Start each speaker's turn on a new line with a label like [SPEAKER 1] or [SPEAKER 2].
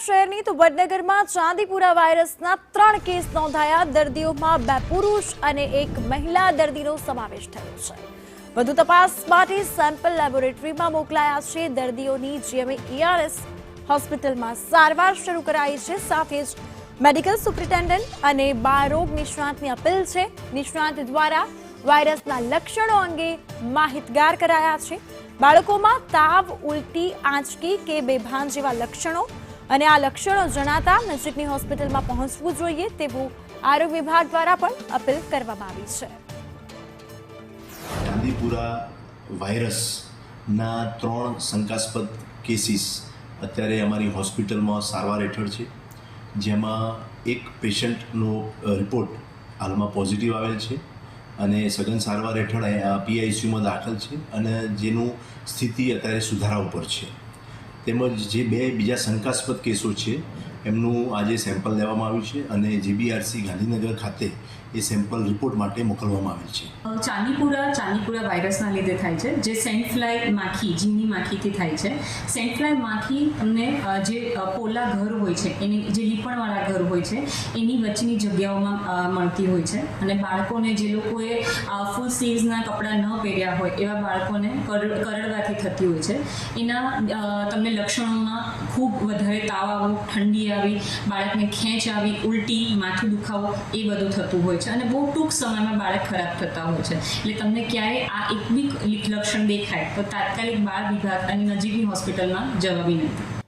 [SPEAKER 1] શહેરની તો વડનગરમાં ચાંદીપુરા વાયરસના 3 કેસ નોંધાયા। દર્દીઓમાં 2 પુરુષ અને 1 મહિલા દર્દીનો સમાવેશ થયો છે। વધુ તપાસ માટે સેમ્પલ લેબોરેટરીમાં મોકલાયા છે। દર્દીઓની GMAERS હોસ્પિટલમાં સારવાર શરૂ કરાઈ છે। સાથે જ મેડિકલ સુપ્રિન્ટેન્ડન્ટ અને બાળરોગ નિષ્ણાતની અપીલ છે। નિષ્ણાત દ્વારા વાયરસના લક્ષણો અંગે માહિતગાર કરાયા છે। બાળકોમાં તાવ, ઉલટી, આંચકી કે બેભાન જેવા લક્ષણો અને આ લક્ષણો જણાતા નજીકની હોસ્પિટલમાં પહોંચવું જોઈએ તેવું આરોગ્ય વિભાગ દ્વારા પણ અપીલ કરવામાં આવી છે।
[SPEAKER 2] ચાંદીપુરા વાયરસના 3 શંકાસ્પદ કેસીસ અત્યારે અમારી હોસ્પિટલમાં સારવાર હેઠળ છે, જેમાં એક પેશન્ટનો રિપોર્ટ હાલમાં પોઝિટિવ આવેલ છે અને સઘન સારવાર હેઠળ PICUમાં દાખલ છે અને જેનું સ્થિતિ અત્યારે સુધારા ઉપર છે। તેમજ જે 2 બીજા શંકાસ્પદ કેસો છે એમનું આજે સેમ્પલ લેવામાં આવ્યું છે અને GBRC ગાંધીનગર ખાતે એ સેમ્પલ રિપોર્ટ માટે મોકલવામાં આવેલ છે।
[SPEAKER 3] ચાંદીપુરા વાયરસના લીધે થાય છે, જે સેન્ટ ફ્લાય માખી, જીની માખીથી થાય છે। સેન્ટ ફ્લાય માખી અમને જે પોલા ઘર હોય છે, એની જે લીપણવાળા ઘર હોય છે એની વચ્ચેની જગ્યાઓમાં મળતી હોય છે અને બાળકોને જે લોકોએ ફૂલ સ્લીવ્સના કપડાં ન પહેર્યા હોય એવા બાળકોને કરડવાથી થતી હોય છે। એના તમને લક્ષણોમાં ખૂબ વધારે તાવ આવવો, ઠંડી આવી, બાળકને ખેંચ આવી, ઉલટી, માથું દુખાવો એ બધું થતું હોય છે અને બહુ ટૂંક સમયમાં બાળક ખરાબ થતા હોય છે। એટલે તમને ક્યારેય આ એક બી લક્ષણ દેખાય તો તાત્કાલિક બાળ વિભાગ અને નજીકની હોસ્પિટલમાં જવા વિનંતી।